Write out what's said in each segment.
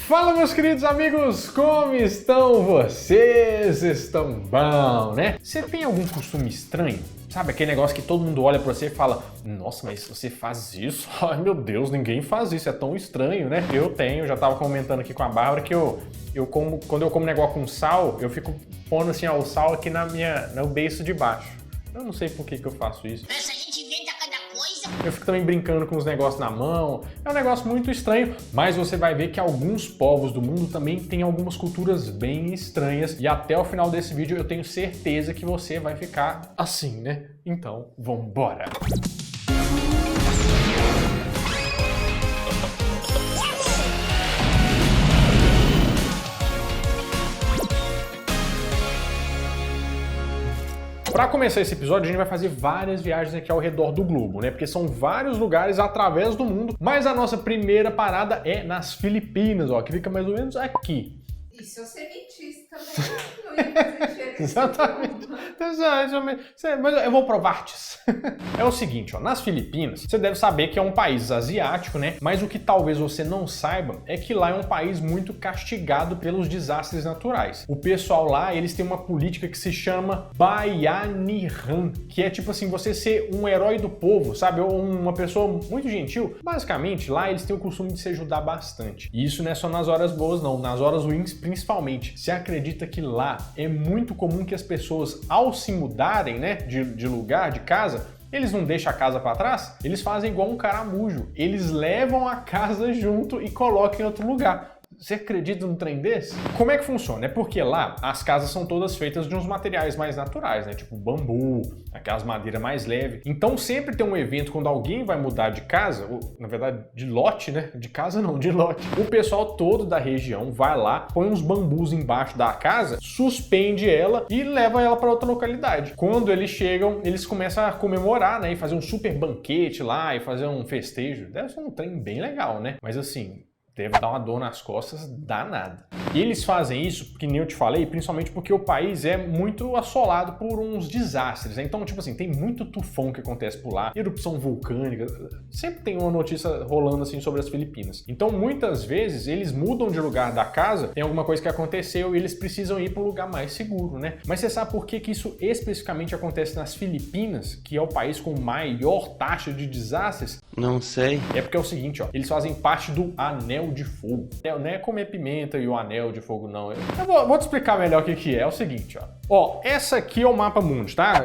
Fala, meus queridos amigos, como estão vocês? Estão bom, né? Você tem algum costume estranho? Sabe aquele negócio que todo mundo olha pra você e fala: nossa, mas você faz isso? Ai meu Deus, ninguém faz isso, é tão estranho, né? Eu tenho, já tava comentando aqui com a Bárbara que quando eu como negócio com sal, eu fico pondo assim, ó, o sal aqui no beiço de baixo. Eu não sei por que eu faço isso. Essa gente inventa cada coisa. Eu fico também brincando com os negócios na mão. É um negócio muito estranho, mas você vai ver que alguns povos do mundo também têm algumas culturas bem estranhas. E até o final desse vídeo eu tenho certeza que você vai ficar assim, né? Então, vambora! Para começar esse episódio, a gente vai fazer várias viagens aqui ao redor do globo, né? Porque são vários lugares através do mundo, mas a nossa primeira parada é nas Filipinas, ó, que fica mais ou menos aqui. E se eu ser mentista também, não ia fazer diferença. Exatamente. Mas eu vou provar-te. É o seguinte, ó, nas Filipinas, você deve saber que é um país asiático, né? Mas o que talvez você não saiba é que lá é um país muito castigado pelos desastres naturais. O pessoal lá, eles têm uma política que se chama Bayanihan, que é tipo assim, você ser um herói do povo, sabe? Ou uma pessoa muito gentil. Basicamente, lá eles têm o costume de se ajudar bastante. E isso não é só nas horas boas, não. Nas horas ruins, principalmente. Se acredita que lá é muito comum que as pessoas, ao se mudarem, né, de lugar, de casa, eles não deixam a casa para trás, eles fazem igual um caramujo. Eles levam a casa junto e colocam em outro lugar. Você acredita num trem desse? Como é que funciona? É porque lá as casas são todas feitas de uns materiais mais naturais, né? Tipo bambu, aquelas madeiras mais leves. Então sempre tem um evento quando alguém vai mudar de casa, ou, na verdade de lote, né? De casa não, de lote. O pessoal todo da região vai lá, põe uns bambus embaixo da casa, suspende ela e leva ela para outra localidade. Quando eles chegam, eles começam a comemorar, né? E fazer um super banquete lá e fazer um festejo. Deve ser um trem bem legal, né? Mas assim, deve dar uma dor nas costas danada. E eles fazem isso, que nem eu te falei, principalmente porque o país é muito assolado por uns desastres, né? Então, tipo assim, tem muito tufão que acontece por lá, erupção vulcânica, sempre tem uma notícia rolando assim sobre as Filipinas. Então, muitas vezes, eles mudam de lugar da casa, tem alguma coisa que aconteceu e eles precisam ir para um lugar mais seguro, né? Mas você sabe por que isso especificamente acontece nas Filipinas, que é o país com maior taxa de desastres? Não sei. É porque é o seguinte, ó, eles fazem parte do Anel de Fogo. Não é comer pimenta e o Anel de Fogo, não. Eu vou te explicar melhor o que é. É o seguinte, ó. Ó, essa aqui é o mapa mundi, tá?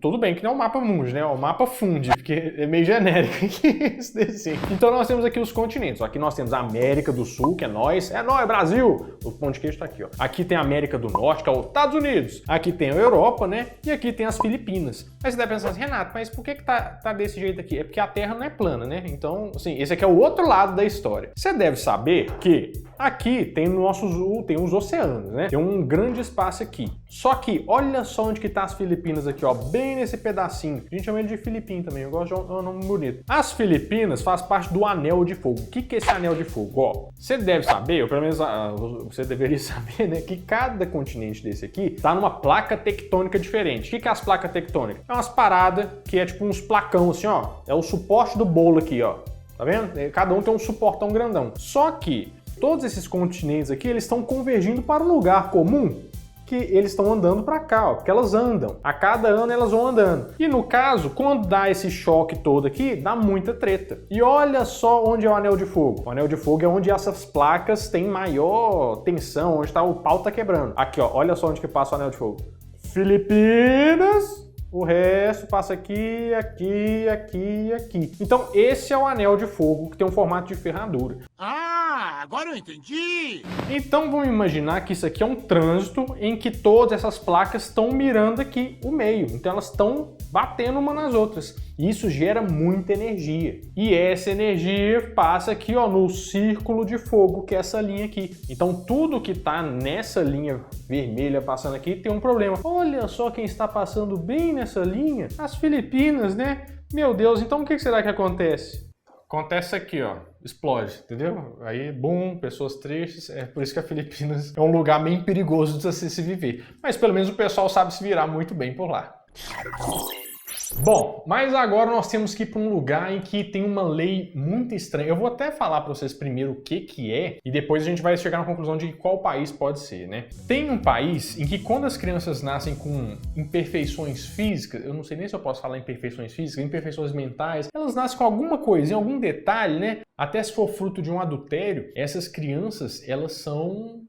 Tudo bem que não é o mapa mundi, né? É o mapa fundi, porque é meio genérico esse desenho. Então nós temos aqui os continentes. Ó. Aqui nós temos a América do Sul, que é nós, Brasil! O pão de queijo tá aqui, ó. Aqui tem a América do Norte, que é os Estados Unidos. Aqui tem a Europa, né? E aqui tem as Filipinas. Aí você deve pensar assim, Renato, mas por que tá desse jeito aqui? É porque a Terra não é plana, né? Então, assim, esse aqui é o outro lado da história. Você deve saber que aqui tem os oceanos, né? Tem um grande espaço aqui. Só que, olha só onde que tá as Filipinas aqui, ó, bem nesse pedacinho. A gente chama ele de Filipim também, eu gosto de um nome bonito. As Filipinas faz parte do Anel de Fogo. O que é esse Anel de Fogo? Ó, você deve saber, ou pelo menos você deveria saber, né, que cada continente desse aqui tá numa placa tectônica diferente. O que é as placas tectônicas? É umas paradas que é tipo uns placão assim, ó. É o suporte do bolo aqui, ó. Tá vendo? Cada um tem um suportão grandão. Só que todos esses continentes aqui, eles estão convergindo para um lugar comum, que eles estão andando para cá, ó, porque elas andam. A cada ano elas vão andando. E no caso, quando dá esse choque todo aqui, dá muita treta. E olha só onde é o Anel de Fogo. O Anel de Fogo é onde essas placas têm maior tensão, onde o pau tá quebrando. Aqui, ó, olha só onde que passa o Anel de Fogo. Filipinas. O resto passa aqui, aqui, aqui, aqui. Então esse é o Anel de Fogo, que tem um formato de ferradura. Ah, agora eu entendi! Então vamos imaginar que isso aqui é um trânsito em que todas essas placas estão mirando aqui o meio. Então elas estão batendo uma nas outras. E isso gera muita energia. E essa energia passa aqui, ó, no círculo de fogo, que é essa linha aqui. Então tudo que tá nessa linha vermelha passando aqui tem um problema. Olha só quem está passando bem nessa linha. As Filipinas, né? Meu Deus, então o que será que acontece? Acontece aqui, ó, explode, entendeu? Aí, boom, pessoas tristes, é por isso que a Filipinas é um lugar bem perigoso de se viver. Mas pelo menos o pessoal sabe se virar muito bem por lá. Bom, mas agora nós temos que ir para um lugar em que tem uma lei muito estranha. Eu vou até falar para vocês primeiro o que é e depois a gente vai chegar na conclusão de qual país pode ser, né? Tem um país em que quando as crianças nascem com imperfeições físicas, eu não sei nem se eu posso falar imperfeições físicas, imperfeições mentais, elas nascem com alguma coisinha, algum detalhe, né? Até se for fruto de um adultério, essas crianças, elas são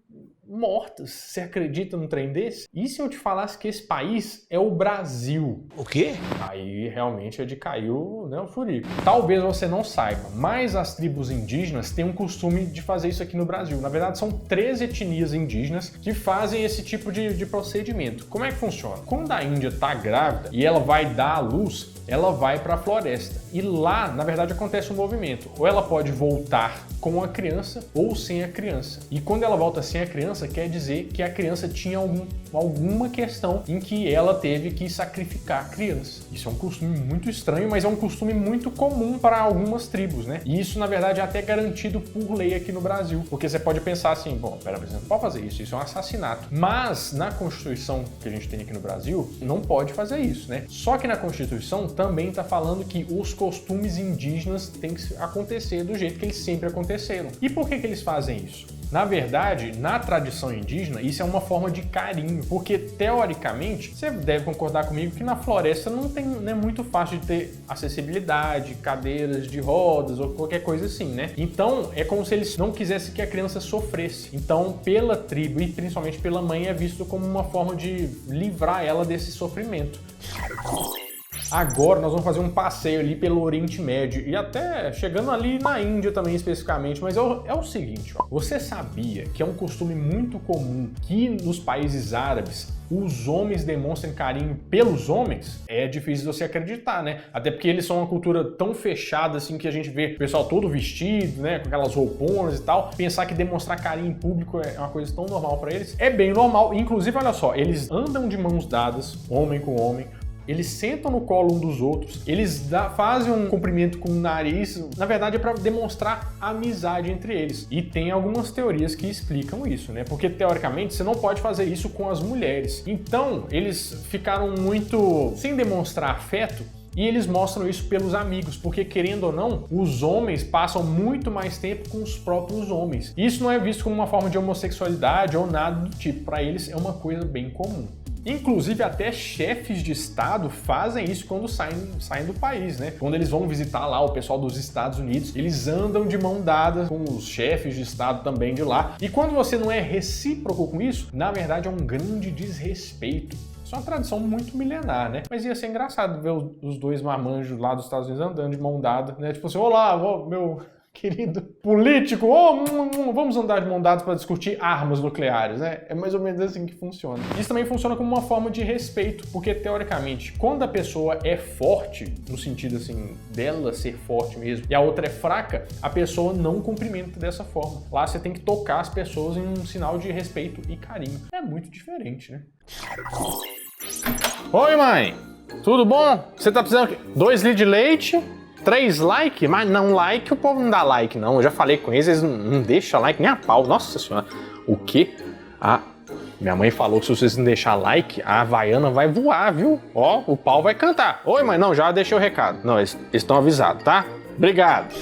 mortas. Você acredita num trem desse? E se eu te falasse que esse país é o Brasil? O quê? Aí realmente é de cair o furico. Talvez você não saiba, mas as tribos indígenas têm um costume de fazer isso aqui no Brasil. Na verdade, são 13 etnias indígenas que fazem esse tipo de procedimento. Como é que funciona? Quando a Índia está grávida e ela vai dar à luz, ela vai para a floresta. E lá, na verdade, acontece um movimento. Ou ela pode voltar com a criança ou sem a criança. E quando ela volta sem a criança, quer dizer que a criança tinha alguma questão em que ela teve que sacrificar a criança. Isso é um costume muito estranho, mas é um costume muito comum para algumas tribos, né? E isso, na verdade, é até garantido por lei aqui no Brasil. Porque você pode pensar assim, bom, pera, você não pode fazer isso é um assassinato. Mas na Constituição que a gente tem aqui no Brasil, não pode fazer isso, né? Só que na Constituição também está falando que os costumes indígenas têm que acontecer do jeito que eles sempre aconteceram. E por que eles fazem isso? Na verdade, na tradição indígena, isso é uma forma de carinho, porque teoricamente, você deve concordar comigo que na floresta não é muito fácil de ter acessibilidade, cadeiras de rodas ou qualquer coisa assim, né? Então, é como se eles não quisessem que a criança sofresse. Então, pela tribo e principalmente pela mãe, é visto como uma forma de livrar ela desse sofrimento. Agora nós vamos fazer um passeio ali pelo Oriente Médio e até chegando ali na Índia também especificamente, mas é o seguinte, ó, você sabia que é um costume muito comum que nos países árabes os homens demonstrem carinho pelos homens? É difícil você acreditar, né? Até porque eles são uma cultura tão fechada assim que a gente vê o pessoal todo vestido, né, com aquelas rouponas e tal. Pensar que demonstrar carinho em público é uma coisa tão normal para eles. É bem normal, inclusive olha só, eles andam de mãos dadas, homem com homem. Eles sentam no colo um dos outros, eles fazem um cumprimento com o nariz, na verdade é para demonstrar amizade entre eles. E tem algumas teorias que explicam isso, né? Porque teoricamente você não pode fazer isso com as mulheres. Então eles ficaram muito sem demonstrar afeto. E eles mostram isso pelos amigos, porque querendo ou não, os homens passam muito mais tempo com os próprios homens. Isso não é visto como uma forma de homossexualidade ou nada do tipo, para eles é uma coisa bem comum. Inclusive, até chefes de estado fazem isso quando saem do país, né? Quando eles vão visitar lá o pessoal dos Estados Unidos, eles andam de mão dada com os chefes de estado também de lá. E quando você não é recíproco com isso, na verdade é um grande desrespeito. Isso é uma tradição muito milenar, né? Mas ia ser engraçado ver os dois marmanjos lá dos Estados Unidos andando de mão dada, né? Tipo assim, olá, meu querido político, vamos andar de mão dadas para discutir armas nucleares, né? É mais ou menos assim que funciona. Isso também funciona como uma forma de respeito, porque teoricamente, quando a pessoa é forte, no sentido assim, dela ser forte mesmo, e a outra é fraca, a pessoa não cumprimenta dessa forma. Lá você tem que tocar as pessoas em um sinal de respeito e carinho. É muito diferente, né? Oi, mãe! Tudo bom? Você tá precisando 2 litros de leite? 3 likes? Mas não like, o povo não dá like, não. Eu já falei com eles não deixam like nem a pau. Nossa senhora. O quê? Minha mãe falou que se vocês não deixar like, a Havaiana vai voar, viu? Ó, o pau vai cantar. Oi, mãe, não, já deixei o recado. Não, eles estão avisados, tá? Obrigado.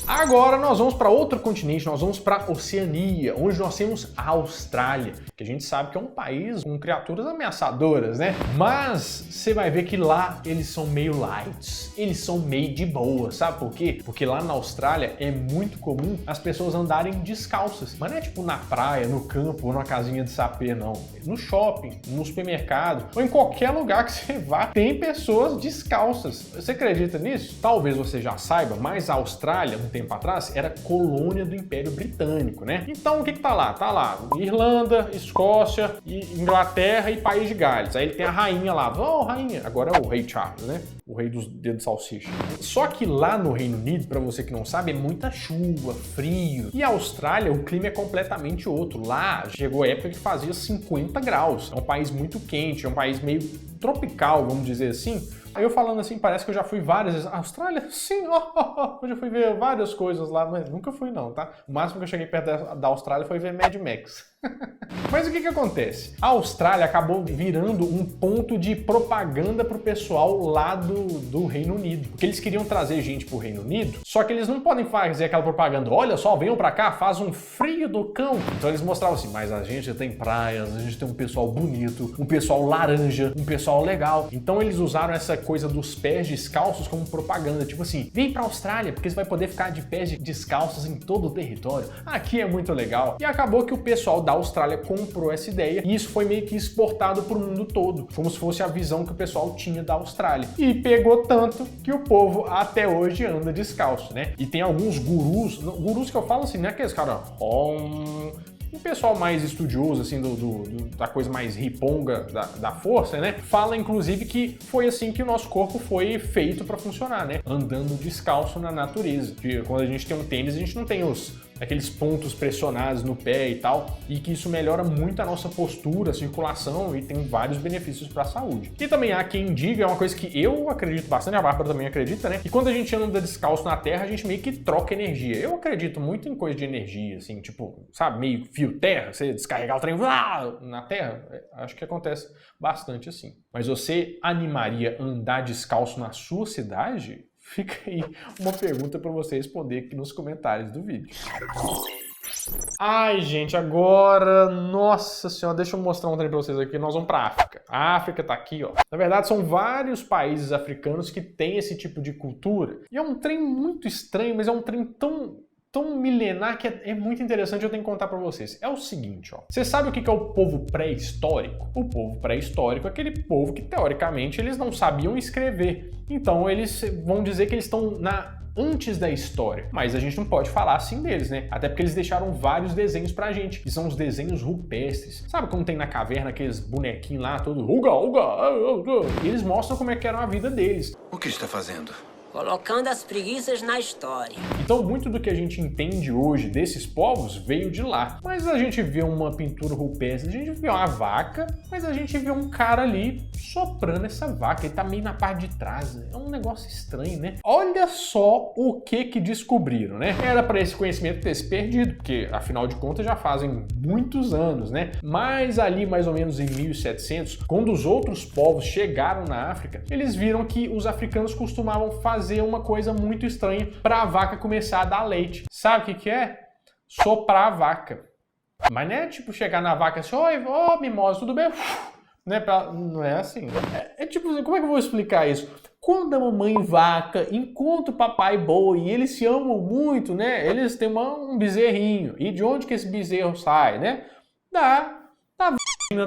Agora nós vamos para outro continente, nós vamos para a Oceania, onde nós temos a Austrália, que a gente sabe que é um país com criaturas ameaçadoras, né? Mas você vai ver que lá eles são meio lights, eles são meio de boa, sabe por quê? Porque lá na Austrália é muito comum as pessoas andarem descalças, mas não é tipo na praia, no campo ou na casinha de sapê, não. No shopping, no supermercado ou em qualquer lugar que você vá, tem pessoas descalças. Você acredita nisso? Talvez você já saiba, mas a Austrália, um tempo atrás, era colônia do Império Britânico, né? Então o que tá lá? Tá lá Irlanda, Escócia, Inglaterra e País de Gales. Aí ele tem a rainha lá. Oh, rainha! Agora é o rei Charles, né? O rei dos dedos de salsicha. Só que lá no Reino Unido, para você que não sabe, é muita chuva, frio. E a Austrália, o clima é completamente outro. Lá chegou a época que fazia 50 graus. É um país muito quente, é um país meio tropical, vamos dizer assim. Aí eu falando assim, parece que eu já fui várias vezes. Austrália? Sim, eu já fui ver várias coisas lá, mas nunca fui não, tá? O máximo que eu cheguei perto da Austrália foi ver Mad Max. Mas o que acontece? A Austrália acabou virando um ponto de propaganda pro pessoal lá do Reino Unido. Porque eles queriam trazer gente pro Reino Unido, só que eles não podem fazer aquela propaganda, olha só, venham pra cá, faz um frio do cão. Então eles mostravam assim, mas a gente tem praias, a gente tem um pessoal bonito, um pessoal laranja, um pessoal legal. Então eles usaram essa coisa dos pés descalços como propaganda, tipo assim, vem pra Austrália, porque você vai poder ficar de pés descalços em todo o território. Aqui é muito legal. E acabou que o pessoal da Austrália comprou essa ideia e isso foi meio que exportado pro mundo todo, como se fosse a visão que o pessoal tinha da Austrália. E pegou tanto que o povo até hoje anda descalço, né? E tem alguns gurus que eu falo assim, não é aqueles caras, um pessoal mais estudioso, assim, da coisa mais riponga da força, né? Fala, inclusive, que foi assim que o nosso corpo foi feito para funcionar, né? Andando descalço na natureza. Porque quando a gente tem um tênis, a gente não tem aqueles pontos pressionados no pé e tal, e que isso melhora muito a nossa postura, a circulação e tem vários benefícios para a saúde. E também há quem diga, é uma coisa que eu acredito bastante, a Bárbara também acredita, né? Que quando a gente anda descalço na terra, a gente meio que troca energia. Eu acredito muito em coisa de energia, assim, tipo, sabe, meio fio terra, você descarregar o trem na terra, acho que acontece bastante assim. Mas você animaria andar descalço na sua cidade? Fica aí uma pergunta para você responder aqui nos comentários do vídeo. Ai, gente, agora, nossa senhora, deixa eu mostrar um trem pra vocês aqui. Nós vamos pra África. A África tá aqui, ó. Na verdade, são vários países africanos que têm esse tipo de cultura. E é um trem muito estranho, mas é um trem tão milenar que é muito interessante, eu tenho que contar pra vocês. É o seguinte, ó. Você sabe o que é o povo pré-histórico? O povo pré-histórico é aquele povo que, teoricamente, eles não sabiam escrever. Então, eles vão dizer que eles estão antes da história. Mas a gente não pode falar assim deles, né? Até porque eles deixaram vários desenhos pra gente, que são os desenhos rupestres. Sabe como tem na caverna aqueles bonequinhos lá, todo uga, uga. E eles mostram como é que era a vida deles. O que está fazendo? Colocando as preguiças na história. Então, muito do que a gente entende hoje desses povos veio de lá. Mas a gente vê uma pintura rupestre, a gente vê uma vaca, mas a gente vê um cara ali soprando essa vaca. Ele tá meio na parte de trás. É um negócio estranho, né? Olha só o que descobriram, né? Era para esse conhecimento ter se perdido, porque, afinal de contas, já fazem muitos anos, né? Mas ali, mais ou menos em 1700, quando os outros povos chegaram na África, eles viram que os africanos costumavam fazer uma coisa muito estranha para a vaca começar a dar leite. Sabe o que é? Soprar a vaca. Mas não é tipo chegar na vaca assim, oi, mimosa, tudo bem? Né? Não é assim. É tipo, como é que eu vou explicar isso? Quando a mamãe vaca encontra o papai boi e eles se amam muito, né? Eles têm um bezerrinho. E de onde que esse bezerro sai, né? Da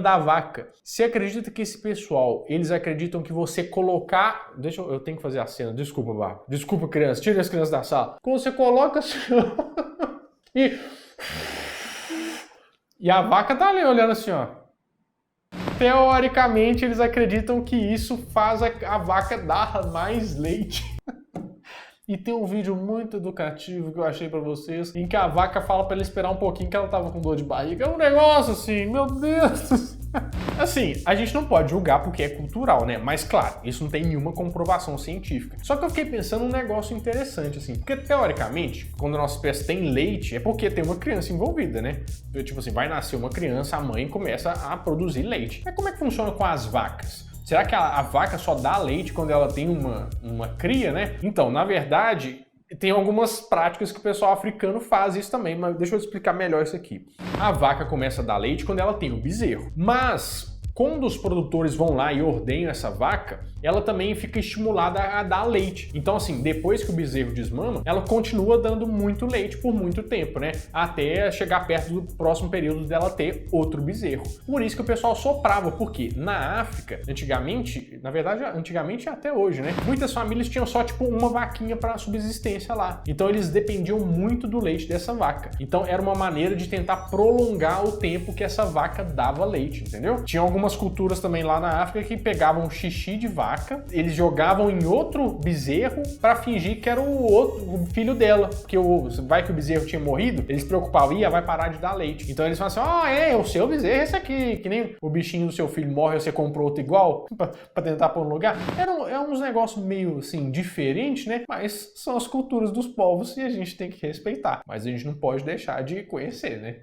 da vaca. Você acredita que esse pessoal, eles acreditam que você colocar... eu tenho que fazer a cena, desculpa, Bárbara. Desculpa, criança, tira as crianças da sala. Quando você coloca assim... e a vaca tá ali olhando assim, ó. Teoricamente, eles acreditam que isso faz a vaca dar mais leite. E tem um vídeo muito educativo que eu achei pra vocês, em que a vaca fala pra ela esperar um pouquinho que ela tava com dor de barriga. É um negócio assim, meu Deus! Assim, a gente não pode julgar porque é cultural, né? Mas claro, isso não tem nenhuma comprovação científica. Só que eu fiquei pensando um negócio interessante, assim. Porque teoricamente, quando a nossa espécie tem leite, é porque tem uma criança envolvida, né? Tipo assim, vai nascer uma criança, a mãe começa a produzir leite. Mas como é que funciona com as vacas? Será que a vaca só dá leite quando ela tem uma cria, né? Então, na verdade, tem algumas práticas que o pessoal africano faz isso também, mas deixa eu explicar melhor isso aqui. A vaca começa a dar leite quando ela tem o bezerro, mas quando os produtores vão lá e ordenham essa vaca, ela também fica estimulada a dar leite. Então, assim, depois que o bezerro desmama, ela continua dando muito leite por muito tempo, né? Até chegar perto do próximo período dela ter outro bezerro. Por isso que o pessoal soprava, porque na África, antigamente, na verdade, antigamente até hoje, né? Muitas famílias tinham só, tipo, uma vaquinha para subsistência lá. Então, eles dependiam muito do leite dessa vaca. Então, era uma maneira de tentar prolongar o tempo que essa vaca dava leite, entendeu? Tinha algumas algumas culturas também lá na África que pegavam xixi de vaca, eles jogavam em outro bezerro para fingir que era o filho dela, porque vai que o bezerro tinha morrido, eles se preocupavam, vai parar de dar leite. Então eles falavam assim, o seu bezerro é esse aqui, que nem o bichinho do seu filho morre, você comprou outro igual, para tentar pôr no lugar. É uns negócios meio assim, diferentes, né? Mas são as culturas dos povos e a gente tem que respeitar. Mas a gente não pode deixar de conhecer, né?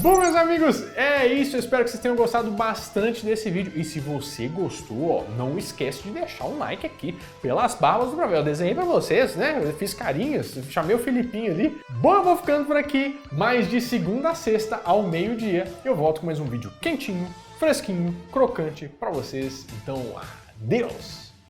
Bom, meus amigos, é isso. Eu espero que vocês tenham gostado bastante desse vídeo. E se você gostou, não esquece de deixar um like aqui pelas barbas do Bravel. Eu desenhei pra vocês, né? Eu fiz carinhos, chamei o Filipinho ali. Bom, eu vou ficando por aqui. Mas de segunda a sexta, ao meio-dia, eu volto com mais um vídeo quentinho, fresquinho, crocante pra vocês. Então, adeus!